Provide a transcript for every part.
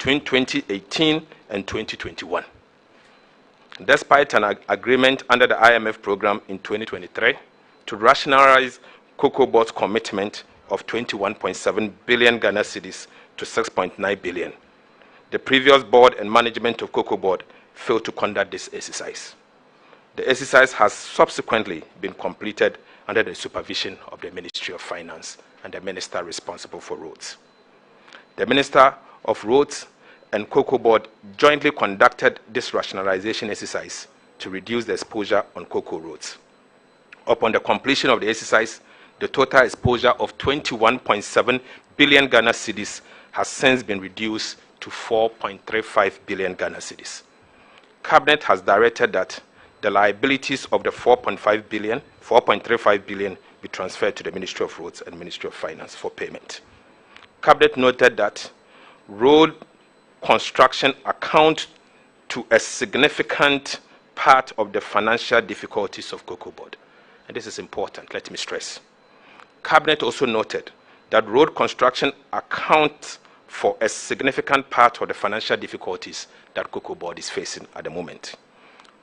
between 2018 and 2021. Despite an agreement under the IMF program in 2023 to rationalize Cocoa Board's commitment of 21.7 billion Ghana cedis to 6.9 billion, the previous board and management of Cocoa Board failed to conduct this exercise. The exercise has subsequently been completed under the supervision of the Ministry of Finance and the minister responsible for roads. The Minister of Roads and Cocoa Board jointly conducted this rationalization exercise to reduce the exposure on cocoa roads. Upon the completion of the exercise, the total exposure of 21.7 billion Ghana cedis has since been reduced to 4.35 billion Ghana cedis. Cabinet has directed that the liabilities of the 4.35 billion be transferred to the Ministry of Roads and Ministry of Finance for payment. Cabinet noted that road construction account to a significant part of the financial difficulties of Cocoa Board. And this is important, let me stress. Cabinet also noted that road construction accounts for a significant part of the financial difficulties that Cocoa Board is facing at the moment.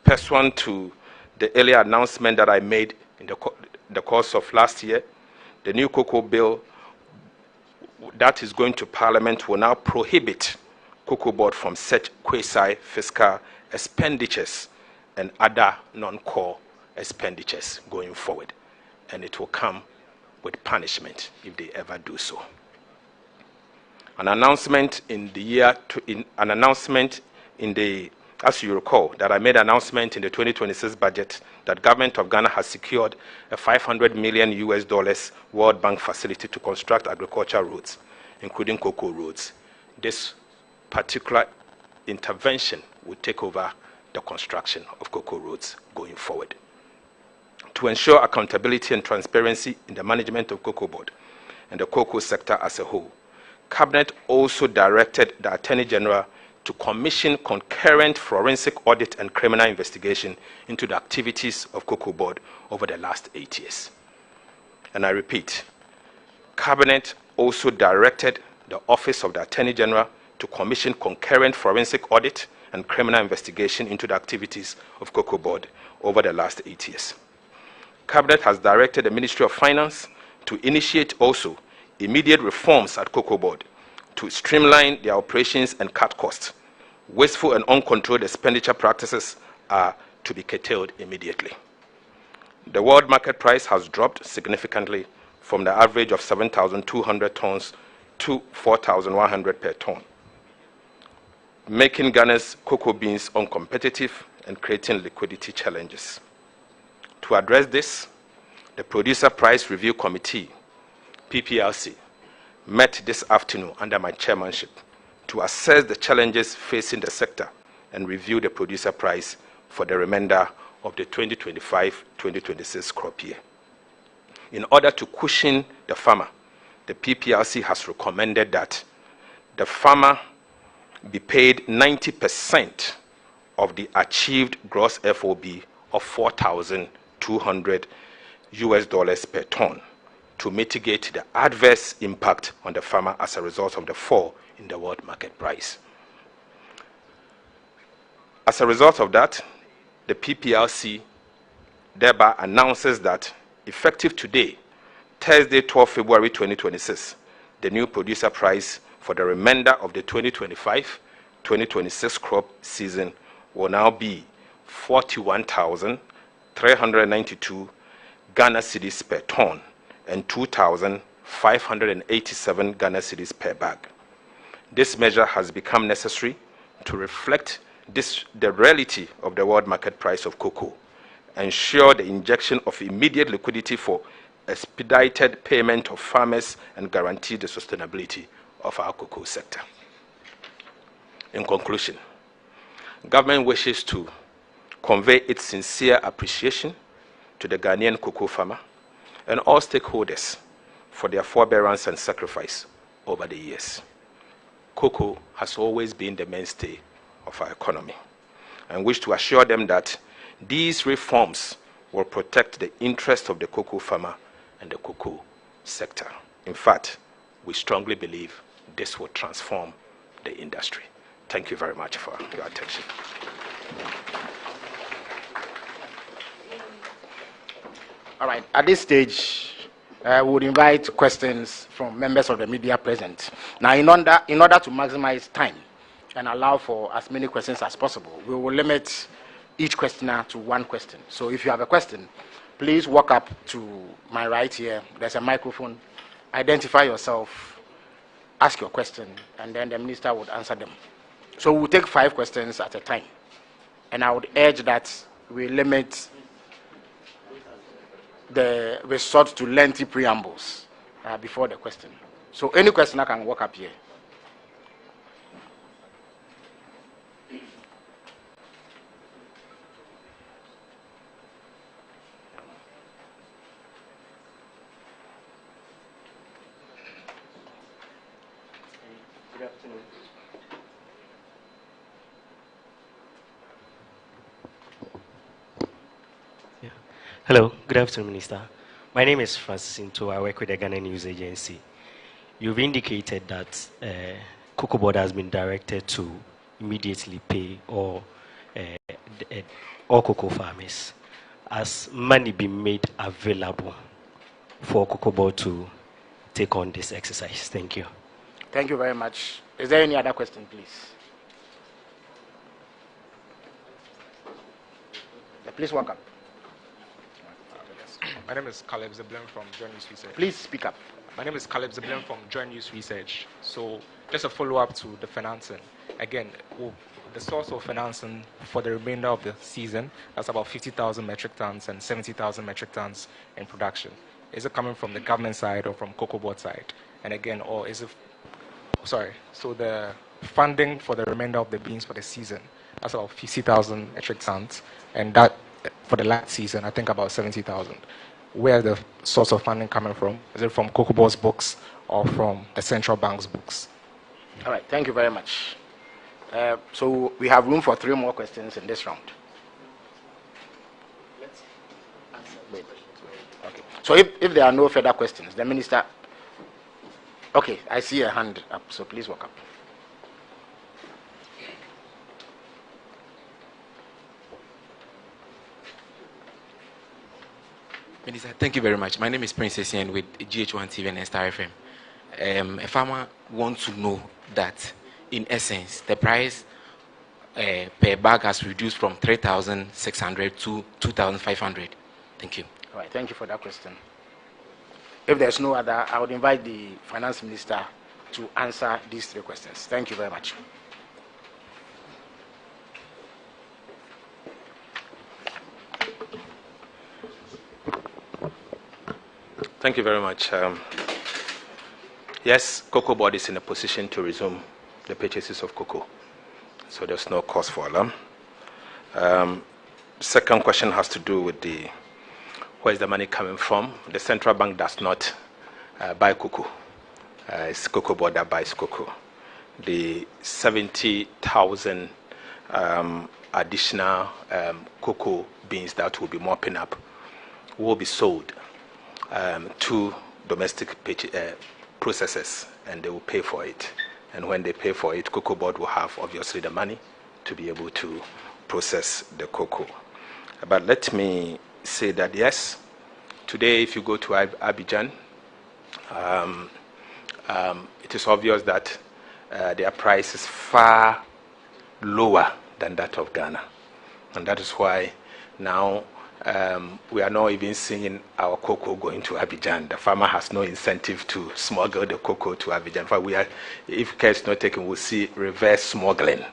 Pursuant to the earlier announcement that I made in the course of last year, the new cocoa bill that is going to Parliament will now prohibit Cocoa Board from such quasi-fiscal expenditures and other non-core expenditures going forward, and it will come with punishment if they ever do so. An announcement as you recall, that I made an announcement in the 2026 budget that government of Ghana has secured a $500 million World Bank facility to construct agricultural roads, including cocoa roads. This particular intervention will take over the construction of cocoa roads going forward. To ensure accountability and transparency in the management of Cocoa Board and the cocoa sector as a whole, Cabinet also directed the Attorney General to commission concurrent forensic audit and criminal investigation into the activities of Cocoa Board over the last 8 years. And I repeat, Cabinet also directed the Office of the Attorney General to commission concurrent forensic audit and criminal investigation into the activities of Cocoa Board over the last 8 years. Cabinet has directed the Ministry of Finance to initiate also immediate reforms at Cocoa Board to streamline their operations and cut costs. Wasteful and uncontrolled expenditure practices are to be curtailed immediately. The world market price has dropped significantly from the average of 7,200 tons to 4,100 per ton, making Ghana's cocoa beans uncompetitive and creating liquidity challenges. To address this, the Producer Price Review Committee, PPRC, met this afternoon under my chairmanship to assess the challenges facing the sector and review the producer price for the remainder of the 2025-2026 crop year. In order to cushion the farmer, the PPRC has recommended that the farmer be paid 90% of the achieved gross FOB of $4,200 per ton to mitigate the adverse impact on the farmer as a result of the fall in the world market price. As a result of that, the PPRC thereby announces that effective today, Thursday, 12 February 2026, the new producer price for the remainder of the 2025-2026 crop season will now be 41,392 Ghana cedis per ton and 2,587 Ghana cedis per bag. This measure has become necessary to reflect the reality of the world market price of cocoa, ensure the injection of immediate liquidity for expedited payment of farmers, and guarantee the sustainability of our cocoa sector. In conclusion, government wishes to convey its sincere appreciation to the Ghanaian cocoa farmer and all stakeholders for their forbearance and sacrifice over the years. Cocoa has always been the mainstay of our economy, and wish to assure them that these reforms will protect the interest of the cocoa farmer and the cocoa sector. In fact, we strongly believe this will transform the industry. Thank you very much for your attention. All right, at this stage, we would invite questions from members of the media present. Now, in order to maximize time and allow for as many questions as possible, we will limit each questioner to one question. So if you have a question, please walk up to my right here. There's a microphone. Identify yourself, ask your question, and then the minister would answer them. So we'll take 5 questions at a time. And I would urge that we limit the resort to lengthy preambles before the question. So any questioner can walk up here. Good afternoon. Yeah. Hello, good afternoon, Minister. My name is Francis Into. I work with the Ghana News Agency. You've indicated that Cocoa Board has been directed to immediately pay all cocoa farmers. Has money been made available for Cocoa Board to take on this exercise? Thank you. Thank you very much. Is there any other question, please? Please walk up. My name is Caleb Zeblin from Joint News Research. Please speak up. My name is Caleb Zeblin from Joint News Research. So just a follow-up to the financing. Again, the source of financing for the remainder of the season, that's about 50,000 metric tons and 70,000 metric tons in production. Is it coming from the government side or from Cocoa Board side? And again, or is it, sorry, so the funding for the remainder of the beans for the season, that's about 50,000 metric tons, and that for the last season, I think about 70,000. Where is the source of funding coming from? Is it from Cocoa Board's books or from the central bank's books? All right, thank you very much. So we have room for 3 more questions in this round. Wait. Okay. So if there are no further questions, the minister. Okay, I see a hand up, so please walk up. Minister, thank you very much. My name is Prince Essien with GH1 TV and Star FM. A farmer wants to know that, in essence, the price per bag has reduced from 3,600 to 2,500. Thank you. All right, thank you for that question. If there's no other, I would invite the finance minister to answer these 3 questions. Thank you very much. Thank you very much. Yes, Cocoa Board is in a position to resume the purchases of cocoa, so there's no cause for alarm. Second question has to do with where is the money coming from? The central bank does not buy cocoa. It's Cocoa Board that buys cocoa. The 70,000 additional cocoa beans that will be mopping up will be sold to domestic processors, and they will pay for it. And when they pay for it, Cocoa Board will have obviously the money to be able to process the cocoa. But let me say that yes, today if you go to Abidjan, it is obvious that their price is far lower than that of Ghana, and that is why now we are not even seeing our cocoa going to Abidjan. The farmer has no incentive to smuggle the cocoa to Abidjan. In fact, if care is not taken, we'll see reverse smuggling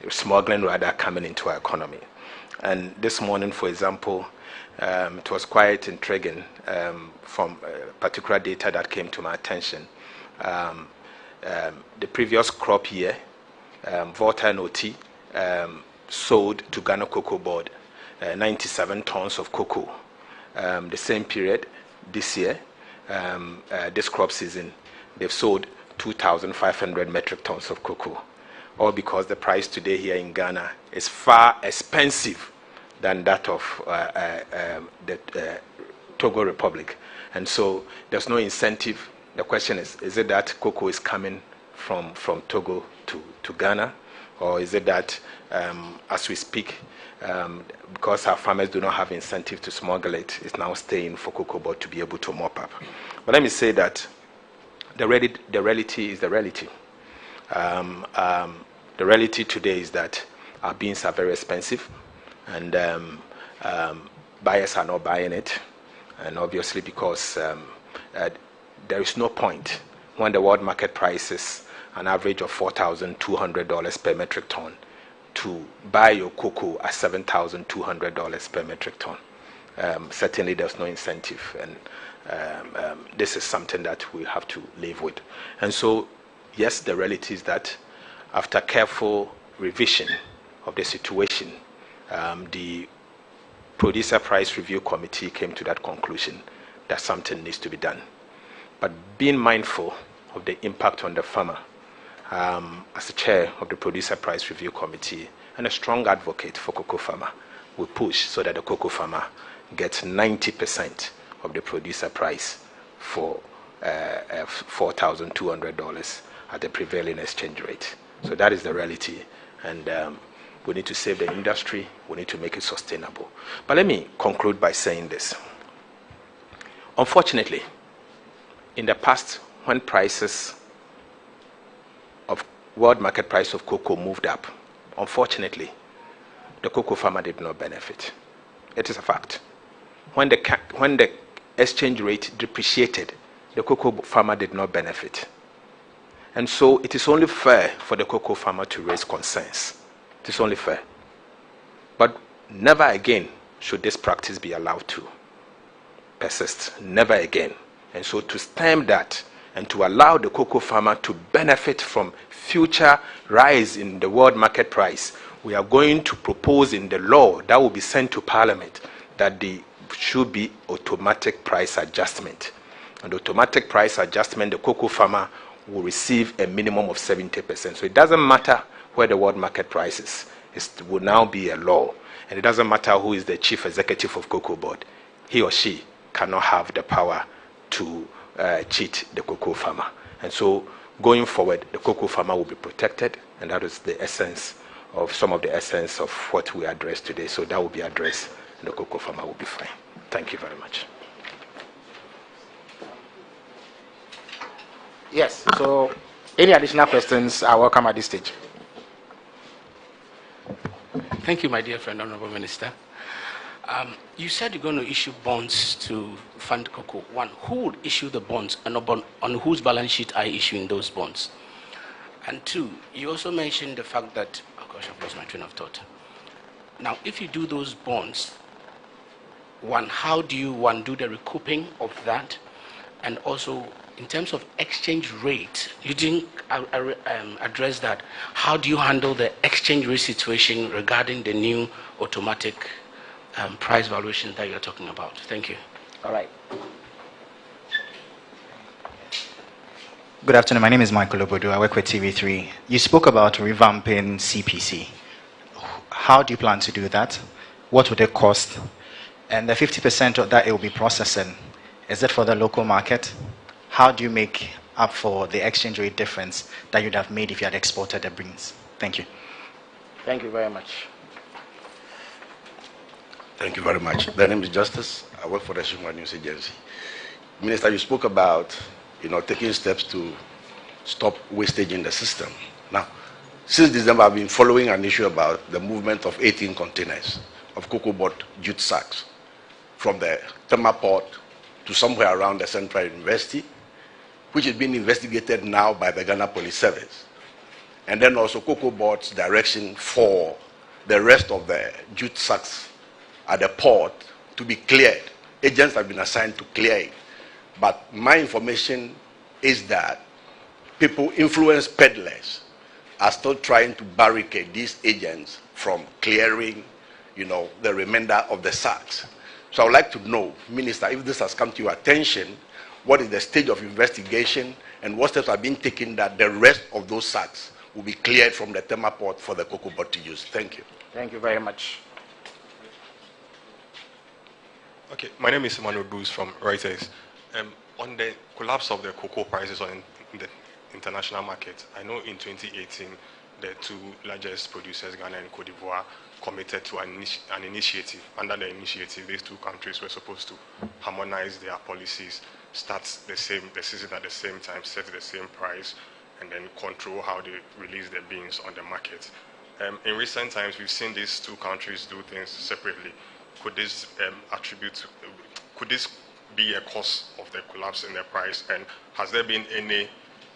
rather coming into our economy. And this morning, for example, it was quite intriguing from particular data that came to my attention. The previous crop year, Volta and OT sold to Ghana Cocoa Board 97 tons of cocoa. The same period this year, this crop season, they've sold 2,500 metric tons of cocoa. All because the price today here in Ghana is far expensive than that of the Togo Republic. And so there's no incentive. The question is it that cocoa is coming from Togo to Ghana? Or is it that as we speak, because our farmers do not have incentive to smuggle it, it's now staying for Cocoa Board to be able to mop up? But let me say that the reality is the reality. The reality today is that our beans are very expensive, and buyers are not buying it. And obviously, because there is no point when the world market price is an average of $4,200 per metric ton to buy your cocoa at $7,200 per metric ton. Certainly, there's no incentive, and this is something that we have to live with. And so, yes, the reality is that after careful revision of the situation, the Producer Price Review Committee came to that conclusion that something needs to be done. But being mindful of the impact on the farmer, as the chair of the Producer Price Review Committee and a strong advocate for cocoa farmer, we push so that the cocoa farmer gets 90% of the producer price for $4,200 at the prevailing exchange rate. So that is the reality, and we need to save the industry. We need to make it sustainable. But let me conclude by saying this. Unfortunately, in the past, when prices of world market price of cocoa moved up, unfortunately, the cocoa farmer did not benefit. It is a fact. When the exchange rate depreciated, the cocoa farmer did not benefit. And so it is only fair for the cocoa farmer to raise concerns. It is only fair. But never again should this practice be allowed to persist. Never again. And so to stem that and to allow the cocoa farmer to benefit from future rise in the world market price, we are going to propose in the law that will be sent to Parliament that there should be automatic price adjustment. And automatic price adjustment, the cocoa farmer will receive a minimum of 70%. So it doesn't matter where the world market price is. It will now be a law. And it doesn't matter who is the chief executive of Cocoa Board. He or she cannot have the power to cheat the cocoa farmer. And so going forward, the cocoa farmer will be protected, and that is the essence of some of the essence of what we addressed today. So that will be addressed, and the cocoa farmer will be fine. Thank you very much. Yes, so any additional questions are welcome at this stage. Thank you, my dear friend, Honorable Minister. You said you're going to issue bonds to fund cocoa. One, who would issue the bonds, and on whose balance sheet are you issuing those bonds? And two, you also mentioned the fact that, oh gosh, I've lost my train of thought. Now, if you do those bonds, one, how do you do the recouping of that? And also, in terms of exchange rate, you didn't address that. How do you handle the exchange rate situation regarding the new automatic price valuation that you're talking about? Thank you. All right. Good afternoon. My name is Michael Obodo. I work with TV3. You spoke about revamping CPC. How do you plan to do that? What would it cost? And the 50% of that it will be processing, is it for the local market? How do you make up for the exchange rate difference that you'd have made if you had exported the beans? Thank you. Thank you very much. Thank you very much. The name is Justice. I work for the National News Agency. Minister, you spoke about taking steps to stop wastage in the system. Now, since December, I've been following an issue about the movement of 18 containers of cocoa board jute sacks from the Tema port to somewhere around the Central University, which is being investigated now by the Ghana Police Service. And then also Cocoa Board's direction for the rest of the jute sacks at the port to be cleared. Agents have been assigned to clear it. But my information is that people, influence peddlers, are still trying to barricade these agents from clearing, the remainder of the sacks. So I would like to know, Minister, if this has come to your attention, what is the stage of investigation and what steps are being taken that the rest of those sacks will be cleared from the Tema port for the cocoa board to use? Thank you. Thank you very much. Okay, my name is Emmanuel Bruce from Reuters. On the collapse of the cocoa prices international market. I know in 2018, the two largest producers, Ghana and Cote d'Ivoire, committed to an initiative. Under the initiative, these two countries were supposed to harmonize their policies, start the season at the same time, set the same price, and then control how they release their beans on the market. In recent times, we've seen these two countries do things separately. Could this could this be a cause of the collapse in the price? And has there been any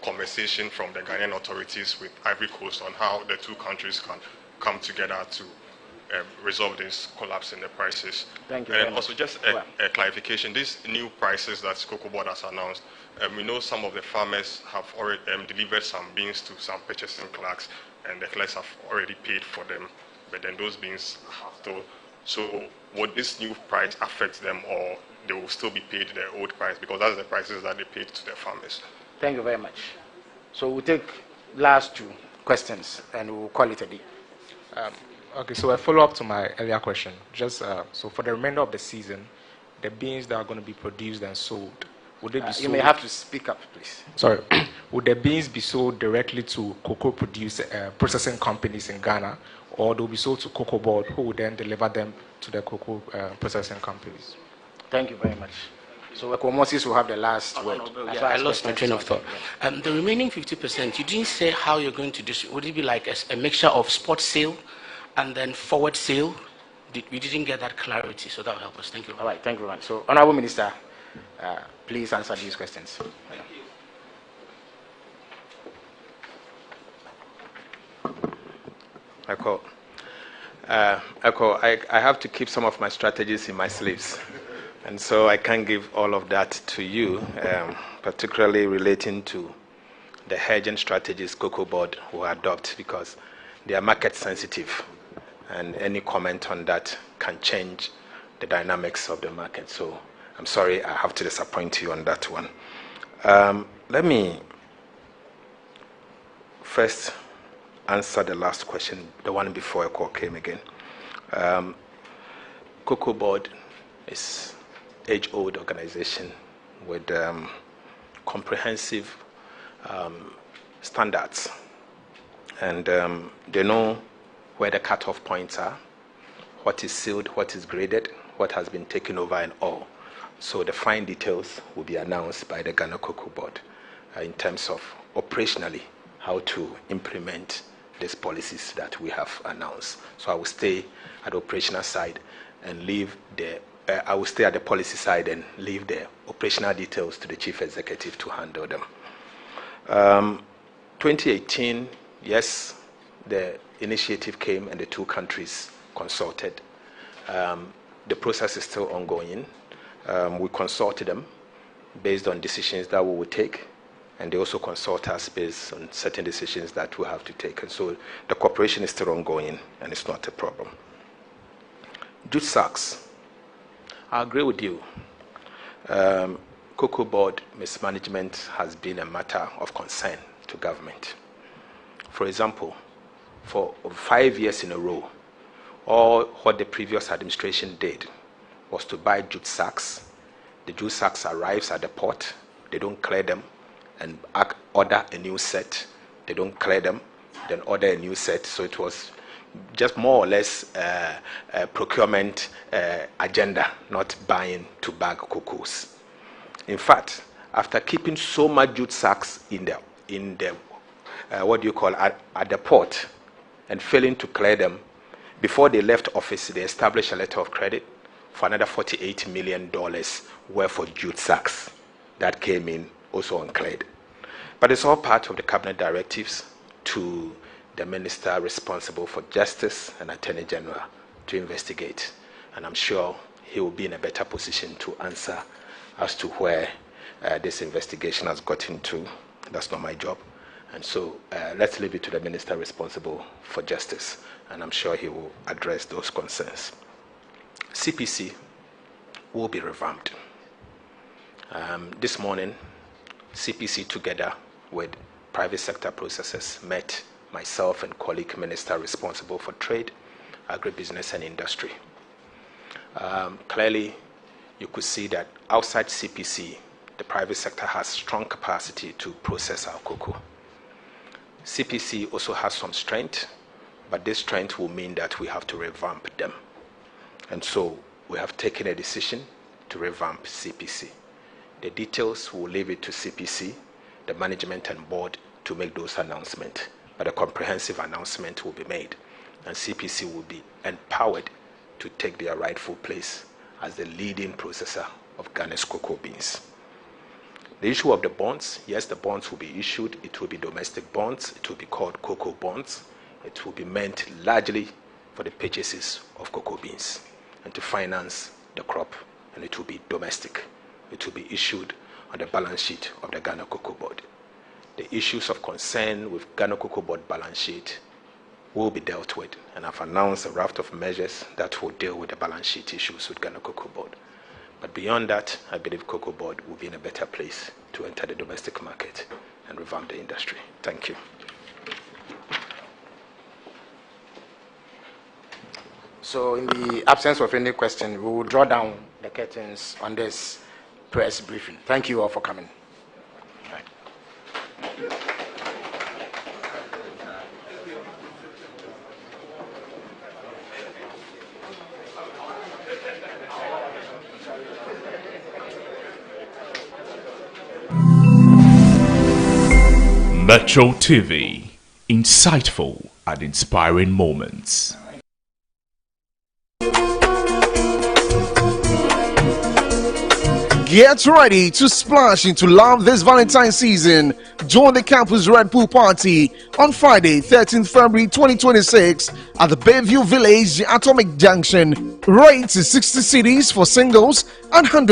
conversation from the Ghanaian authorities with Ivory Coast on how the two countries can come together to resolve this collapse in the prices? Thank you. And also, just a clarification: these new prices that Cocoa Board has announced, we know some of the farmers have already delivered some beans to some purchasing clerks, and the clerks have already paid for them, but then those beans have to. So, would this new price affect them, or they will still be paid their old price, because that's the prices that they paid to the farmers? Thank you very much. So we'll take last two questions and we'll call it a day. Okay, so a follow-up to my earlier question. Just so for the remainder of the season, the beans that are going to be produced and sold, would they be sold? You may have to speak up, please. Sorry. Would the beans be sold directly to cocoa processing companies in Ghana, or they'll be sold to Cocoa Board, who will then deliver them to the cocoa processing companies? Thank you very much. So Moses will have the last word. I lost my train of thought. The remaining 50%, you didn't say how you're going to distribute. Would it be like a mixture of spot sale and then forward sale? We didn't get that clarity, so that will help us. Thank you. All right, thank you very much. So, Honorable Minister, please answer these questions. Thank you. I have to keep some of my strategies in my sleeves. And so I can't give all of that to you, particularly relating to the hedging strategies Cocoa Board will adopt, because they are market sensitive, and any comment on that can change the dynamics of the market. So I'm sorry, I have to disappoint you on that one. Let me first answer the last question, the one before a call came again. Cocoa Board is age-old organization with comprehensive standards, and they know where the cutoff points are, what is sealed, what is graded, what has been taken over, and all. So the fine details will be announced by the Ghana Cocoa Board in terms of operationally how to implement these policies that we have announced. So I will stay at the operational side and leave the I will stay at the policy side and leave the operational details to the chief executive to handle them. 2018, yes, the initiative came and the two countries consulted. The process is still ongoing. We consulted them based on decisions that we would take, and they also consult us based on certain decisions that we have to take. And so the cooperation is still ongoing, and it's not a problem. Jute sacks. I agree with you. Cocoa Board mismanagement has been a matter of concern to government. For example, for 5 years in a row, all what the previous administration did was to buy jute sacks. The jute sacks arrives at the port, they don't clear them, and order a new set. They don't clear them, then order a new set. So it was just more or less a procurement agenda, not buying to bag cocoas. In fact, after keeping so much jute sacks in the at the port and failing to clear them, before they left office, they established a letter of credit for another $48 million worth of jute sacks that came in also uncleared. But it's all part of the cabinet directives to the minister responsible for justice and attorney general to investigate, and I'm sure he will be in a better position to answer as to where this investigation has gotten to. That's not my job, and so let's leave it to the minister responsible for justice, and I'm sure he will address those concerns. CPC will be revamped. This morning, CPC together with private sector processors met myself and colleague minister responsible for trade, agribusiness, and industry. Clearly, you could see that outside CPC, the private sector has strong capacity to process our cocoa. CPC also has some strength, but this strength will mean that we have to revamp them. And so we have taken a decision to revamp CPC. The details, we'll leave it to CPC, the management and board, to make those announcements. But a comprehensive announcement will be made, and CPC will be empowered to take their rightful place as the leading processor of Ghana's cocoa beans. The issue of the bonds, yes, the bonds will be issued. It will be domestic bonds. It will be called cocoa bonds. It will be meant largely for the purchases of cocoa beans and to finance the crop, and it will be domestic. It will be issued on the balance sheet of the Ghana Cocoa Board. The issues of concern with Ghana Cocoa Board balance sheet will be dealt with, and I've announced a raft of measures that will deal with the balance sheet issues with Ghana Cocoa Board. But beyond that, I believe Cocoa Board will be in a better place to enter the domestic market and revamp the industry. Thank you. So in the absence of any question, we will draw down the curtains on this press briefing. Thank you all for coming. Metro TV, insightful and inspiring moments. Get ready to splash into love this Valentine's season. Join the Campus Red Pool Party on Friday, 13th February 2026 at the Bayview Village, Atomic Junction. Rates is 60 cedis for singles and 100